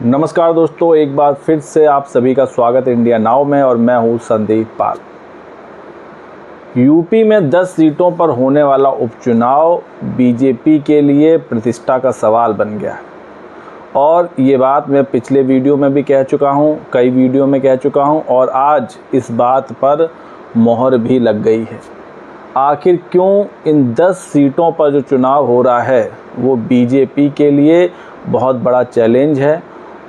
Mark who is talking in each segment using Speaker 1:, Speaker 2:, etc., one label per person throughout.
Speaker 1: नमस्कार दोस्तों, एक बार फिर से आप सभी का स्वागत है इंडिया नाउ में और मैं हूं संदीप पाल। यूपी में 10 सीटों पर होने वाला उपचुनाव बीजेपी के लिए प्रतिष्ठा का सवाल बन गया है और ये बात मैं पिछले वीडियो में भी कह चुका हूं, कई वीडियो में कह चुका हूं और आज इस बात पर मोहर भी लग गई है। आखिर क्यों इन 10 सीटों पर जो चुनाव हो रहा है वो बीजेपी के लिए बहुत बड़ा चैलेंज है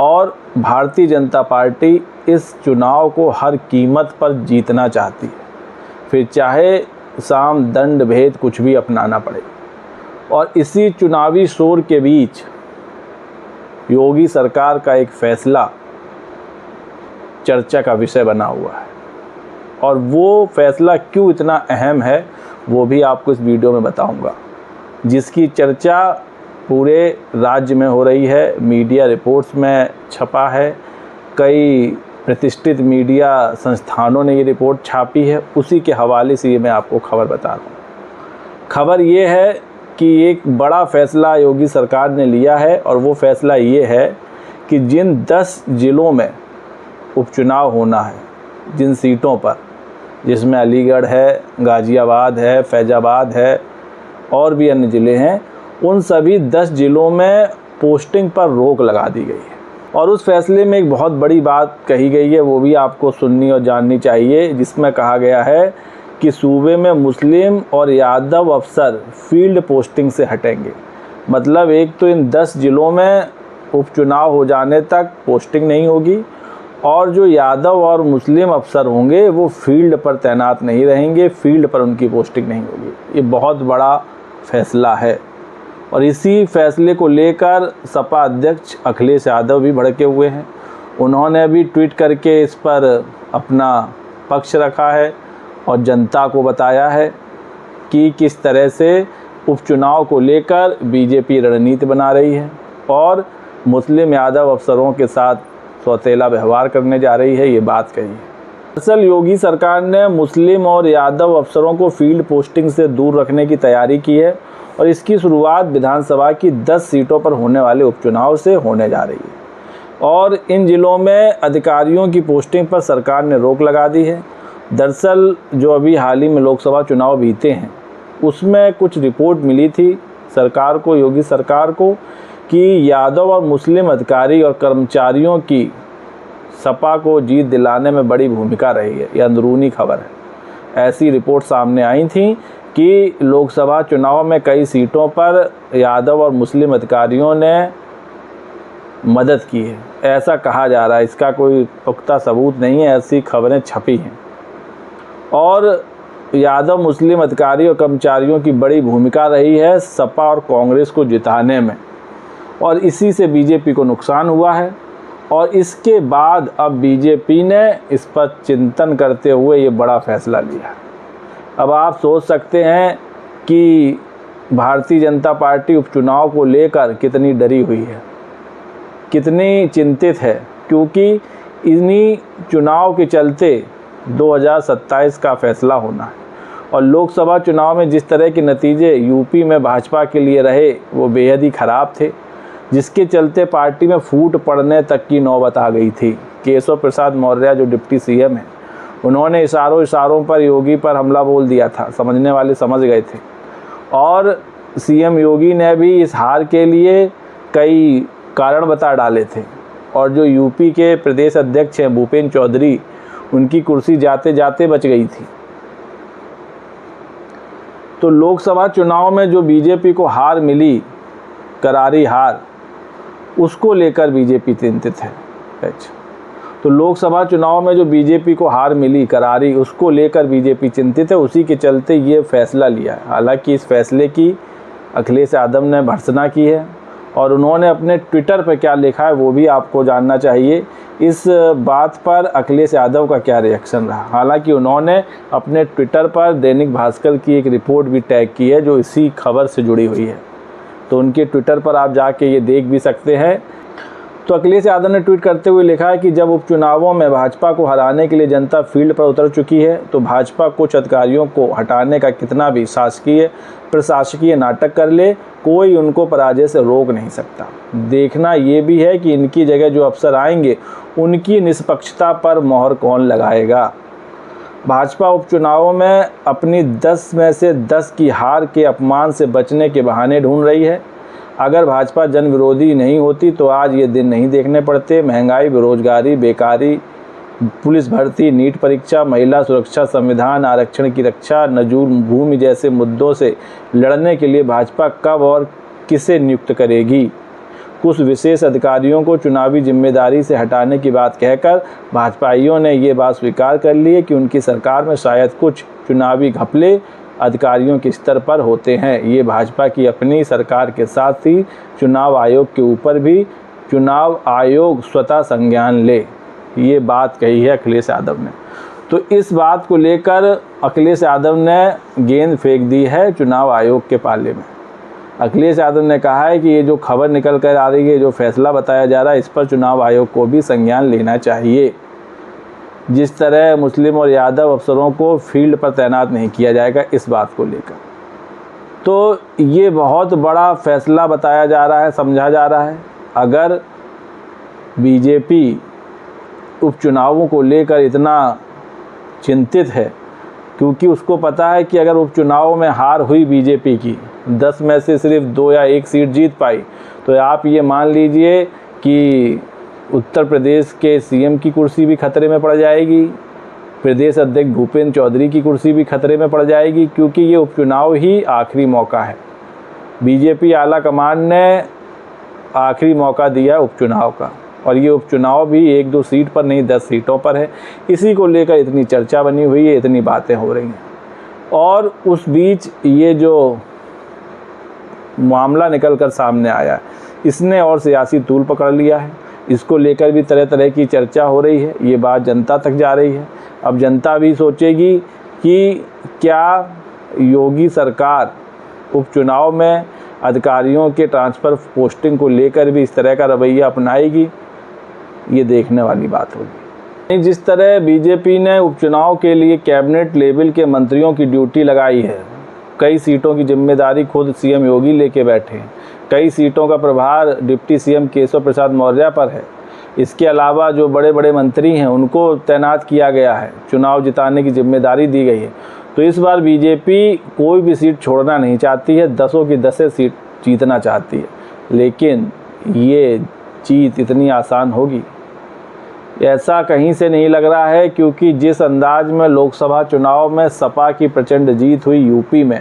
Speaker 1: और भारतीय जनता पार्टी इस चुनाव को हर कीमत पर जीतना चाहती है, फिर चाहे साम दंड भेद कुछ भी अपनाना पड़े। और इसी चुनावी शोर के बीच योगी सरकार का एक फैसला चर्चा का विषय बना हुआ है और वो फैसला क्यों इतना अहम है वो भी आपको इस वीडियो में बताऊंगा, जिसकी चर्चा पूरे राज्य में हो रही है, मीडिया रिपोर्ट्स में छपा है, कई प्रतिष्ठित मीडिया संस्थानों ने ये रिपोर्ट छापी है। उसी के हवाले से ये मैं आपको खबर बता रहा हूँ। खबर ये है कि एक बड़ा फैसला योगी सरकार ने लिया है और वो फैसला ये है कि जिन 10 ज़िलों में उपचुनाव होना है, जिन सीटों पर, जिसमें अलीगढ़ है, गाज़ियाबाद है, फैज़ाबाद है और भी अन्य ज़िले हैं, उन सभी 10 ज़िलों में पोस्टिंग पर रोक लगा दी गई है। और उस फैसले में एक बहुत बड़ी बात कही गई है, वो भी आपको सुननी और जाननी चाहिए, जिसमें कहा गया है कि सूबे में मुस्लिम और यादव अफसर फील्ड पोस्टिंग से हटेंगे। मतलब एक तो इन 10 ज़िलों में उपचुनाव हो जाने तक पोस्टिंग नहीं होगी और जो यादव और मुस्लिम अफसर होंगे वो फील्ड पर तैनात नहीं रहेंगे, फील्ड पर उनकी पोस्टिंग नहीं होगी। ये बहुत बड़ा फैसला है और इसी फैसले को लेकर सपा अध्यक्ष अखिलेश यादव भी भड़के हुए हैं। उन्होंने भी ट्वीट करके इस पर अपना पक्ष रखा है और जनता को बताया है कि किस तरह से उपचुनाव को लेकर बीजेपी रणनीति बना रही है और मुस्लिम यादव अफसरों के साथ सौतेला व्यवहार करने जा रही है, ये बात कही है। दरअसल योगी सरकार ने मुस्लिम और यादव अफसरों को फील्ड पोस्टिंग से दूर रखने की तैयारी की है और इसकी शुरुआत विधानसभा की 10 सीटों पर होने वाले उपचुनाव से होने जा रही है और इन ज़िलों में अधिकारियों की पोस्टिंग पर सरकार ने रोक लगा दी है। दरअसल जो अभी हाल ही में लोकसभा चुनाव बीते हैं उसमें कुछ रिपोर्ट मिली थी सरकार को, योगी सरकार को, कि यादव और मुस्लिम अधिकारी और कर्मचारियों की सपा को जीत दिलाने में बड़ी भूमिका रही है। ये अंदरूनी खबर है। ऐसी रिपोर्ट सामने आई थी कि लोकसभा चुनाव में कई सीटों पर यादव और मुस्लिम अधिकारियों ने मदद की है, ऐसा कहा जा रहा है। इसका कोई पुख्ता सबूत नहीं है, ऐसी खबरें छपी हैं। और यादव मुस्लिम अधिकारी और कर्मचारियों की बड़ी भूमिका रही है सपा और कांग्रेस को जिताने में और इसी से बीजेपी को नुकसान हुआ है और इसके बाद अब बीजेपी ने इस पर चिंतन करते हुए ये बड़ा फैसला लिया। अब आप सोच सकते हैं कि भारतीय जनता पार्टी उपचुनाव को लेकर कितनी डरी हुई है, कितनी चिंतित है, क्योंकि इन्हीं चुनाव के चलते 2027 का फैसला होना है और लोकसभा चुनाव में जिस तरह के नतीजे यूपी में भाजपा के लिए रहे वो बेहद ही ख़राब थे, जिसके चलते पार्टी में फूट पड़ने तक की नौबत आ गई थी। केशव प्रसाद मौर्य जो डिप्टी सीएम हैं, उन्होंने इशारों पर योगी पर हमला बोल दिया था, समझने वाले समझ गए थे। और सीएम योगी ने भी इस हार के लिए कई कारण बता डाले थे और जो यूपी के प्रदेश अध्यक्ष हैं भूपेंद्र चौधरी, उनकी कुर्सी जाते जाते बच गई थी। तो लोकसभा चुनाव में जो बीजेपी को हार मिली, करारी हार, उसको लेकर बीजेपी चिंतित है। तो लोकसभा चुनाव में जो बीजेपी को हार मिली करारी, उसको लेकर बीजेपी चिंतित है। उसी के चलते ये फैसला लिया है। हालांकि इस फैसले की अखिलेश यादव ने भर्त्सना की है और उन्होंने अपने ट्विटर पर क्या लिखा है वो भी आपको जानना चाहिए। इस बात पर अखिलेश यादव का क्या रिएक्शन रहा। हालांकि उन्होंने अपने ट्विटर पर दैनिक भास्कर की एक रिपोर्ट भी टैग की है जो इसी खबर से जुड़ी हुई है, तो उनके ट्विटर पर आप जाके ये देख भी सकते हैं। तो अखिलेश यादव ने ट्वीट करते हुए लिखा है कि जब उपचुनावों में भाजपा को हराने के लिए जनता फील्ड पर उतर चुकी है तो भाजपा कुछ अधिकारियों को हटाने का कितना भी शासकीय प्रशासकीय नाटक कर ले, कोई उनको पराजय से रोक नहीं सकता। देखना ये भी है कि इनकी जगह जो अफसर आएंगे उनकी निष्पक्षता पर मोहर कौन लगाएगा। भाजपा उपचुनावों में अपनी 10 में से 10 की हार के अपमान से बचने के बहाने ढूंढ रही है। अगर भाजपा जन विरोधी नहीं होती तो आज ये दिन नहीं देखने पड़ते। महंगाई, बेरोजगारी, बेकारी, पुलिस भर्ती, नीट परीक्षा, महिला सुरक्षा, संविधान, आरक्षण की रक्षा, नजूल भूमि जैसे मुद्दों से लड़ने के लिए भाजपा कब और किसे नियुक्त करेगी। कुछ विशेष अधिकारियों को चुनावी जिम्मेदारी से हटाने की बात कहकर भाजपाइयों ने ये बात स्वीकार कर ली है कि उनकी सरकार में शायद कुछ चुनावी घपले अधिकारियों के स्तर पर होते हैं। ये भाजपा की अपनी सरकार के साथ ही चुनाव आयोग के ऊपर भी चुनाव आयोग स्वतः संज्ञान ले, ये बात कही है अखिलेश यादव ने। तो इस बात को लेकर अखिलेश यादव ने गेंद फेंक दी है चुनाव आयोग के पाले में। अखिलेश यादव ने कहा है कि ये जो खबर निकल कर आ रही है, जो फैसला बताया जा रहा है, इस पर चुनाव आयोग को भी संज्ञान लेना चाहिए। जिस तरह मुस्लिम और यादव अफसरों को फील्ड पर तैनात नहीं किया जाएगा, इस बात को लेकर तो ये बहुत बड़ा फैसला बताया जा रहा है, समझा जा रहा है। अगर बीजेपी उपचुनावों को लेकर इतना चिंतित है, क्योंकि उसको पता है कि अगर उपचुनाव में हार हुई बीजेपी की, 10 में से सिर्फ 2 या 1 सीट जीत पाई, तो आप ये मान लीजिए कि उत्तर प्रदेश के सीएम की कुर्सी भी खतरे में पड़ जाएगी, प्रदेश अध्यक्ष भूपेंद्र चौधरी की कुर्सी भी खतरे में पड़ जाएगी, क्योंकि ये उपचुनाव ही आखिरी मौका है। बीजेपी आला कमान ने आखिरी मौका दिया है उपचुनाव का, और ये उपचुनाव भी 1-2 सीट पर नहीं, 10 सीटों पर है। इसी को लेकर इतनी चर्चा बनी हुई है, इतनी बातें हो रही हैं। और उस बीच ये जो मामला निकल कर सामने आया है, इसने और सियासी तूल पकड़ लिया है। इसको लेकर भी तरह तरह की चर्चा हो रही है, ये बात जनता तक जा रही है। अब जनता भी सोचेगी कि क्या योगी सरकार उपचुनाव में अधिकारियों के ट्रांसफ़र पोस्टिंग को लेकर भी इस तरह का रवैया अपनाएगी, ये देखने वाली बात होगी। जिस तरह बीजेपी ने उपचुनाव के लिए कैबिनेट लेवल के मंत्रियों की ड्यूटी लगाई है, कई सीटों की जिम्मेदारी खुद सीएम योगी लेके बैठे हैं, कई सीटों का प्रभार डिप्टी सीएम केशव प्रसाद मौर्य पर है। इसके अलावा जो बड़े बड़े मंत्री हैं उनको तैनात किया गया है, चुनाव जिताने की जिम्मेदारी दी गई है। तो इस बार बीजेपी कोई भी सीट छोड़ना नहीं चाहती है, 10 की 10 सीट जीतना चाहती है। लेकिन ये जीत इतनी आसान होगी, ऐसा कहीं से नहीं लग रहा है, क्योंकि जिस अंदाज में लोकसभा चुनाव में सपा की प्रचंड जीत हुई यूपी में,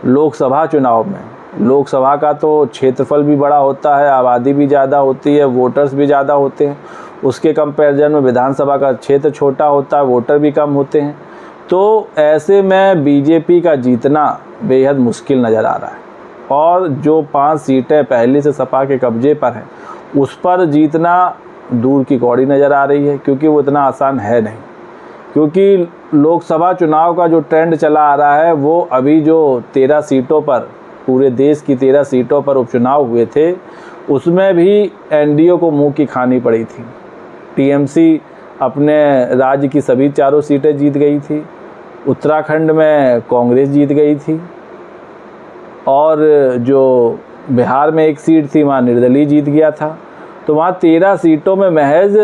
Speaker 1: लोकसभा चुनाव में, लोकसभा का तो क्षेत्रफल भी बड़ा होता है, आबादी भी ज़्यादा होती है, वोटर्स भी ज़्यादा होते हैं। उसके कंपैरिजन में विधानसभा का क्षेत्र छोटा होता है, वोटर भी कम होते हैं। तो ऐसे में बीजेपी का जीतना बेहद मुश्किल नज़र आ रहा है। और जो 5 सीटें पहले से सपा के कब्जे पर हैं, उस पर जीतना दूर की कौड़ी नज़र आ रही है, क्योंकि वो इतना आसान है नहीं। क्योंकि लोकसभा चुनाव का जो ट्रेंड चला आ रहा है, वो अभी जो 13 सीटों पर, पूरे देश की 13 सीटों पर उपचुनाव हुए थे, उसमें भी एनडीए को मुंह की खानी पड़ी थी। टीएमसी अपने राज्य की सभी 4 सीटें जीत गई थी, उत्तराखंड में कांग्रेस जीत गई थी, और जो बिहार में 1 सीट थी वहाँ निर्दलीय जीत गया था। तो वहाँ 13 सीटों में महज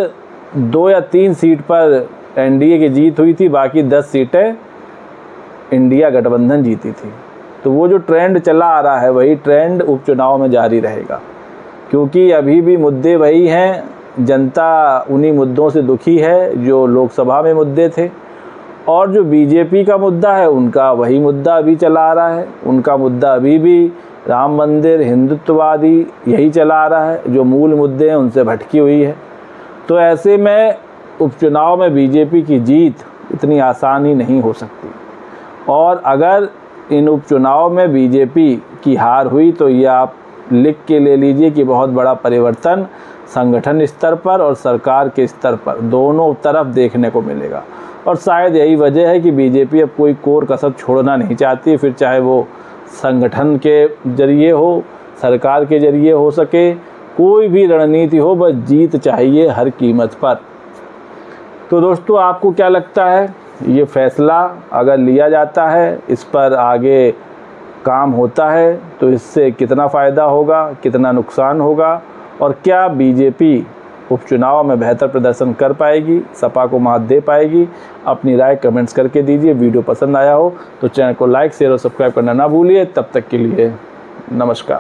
Speaker 1: 2 या 3 सीट पर एनडीए की जीत हुई थी, बाकी 10 सीटें इंडिया गठबंधन जीती थी। तो वो जो ट्रेंड चला आ रहा है, वही ट्रेंड उपचुनाव में जारी रहेगा, क्योंकि अभी भी मुद्दे वही हैं। जनता उन्हीं मुद्दों से दुखी है जो लोकसभा में मुद्दे थे, और जो बीजेपी का मुद्दा है, उनका वही मुद्दा अभी चला आ रहा है। उनका मुद्दा अभी भी राम मंदिर, हिंदुत्ववादी, यही चला आ रहा है। जो मूल मुद्दे हैं उनसे भटकी हुई है। तो ऐसे में उपचुनाव में बीजेपी की जीत इतनी आसान ही नहीं हो सकती। और अगर इन उपचुनाव में बीजेपी की हार हुई, तो ये आप लिख के ले लीजिए कि बहुत बड़ा परिवर्तन संगठन स्तर पर और सरकार के स्तर पर दोनों तरफ देखने को मिलेगा। और शायद यही वजह है कि बीजेपी अब कोई कोर कसर छोड़ना नहीं चाहती, फिर चाहे वो संगठन के जरिए हो, सरकार के जरिए हो सके, कोई भी रणनीति हो, बस जीत चाहिए हर कीमत पर। तो दोस्तों आपको क्या लगता है, ये फैसला अगर लिया जाता है, इस पर आगे काम होता है, तो इससे कितना फ़ायदा होगा, कितना नुकसान होगा, और क्या बीजेपी उपचुनाव में बेहतर प्रदर्शन कर पाएगी, सपा को मात दे पाएगी? अपनी राय कमेंट्स करके दीजिए। वीडियो पसंद आया हो तो चैनल को लाइक, शेयर और सब्सक्राइब करना ना भूलिए। तब तक के लिए नमस्कार।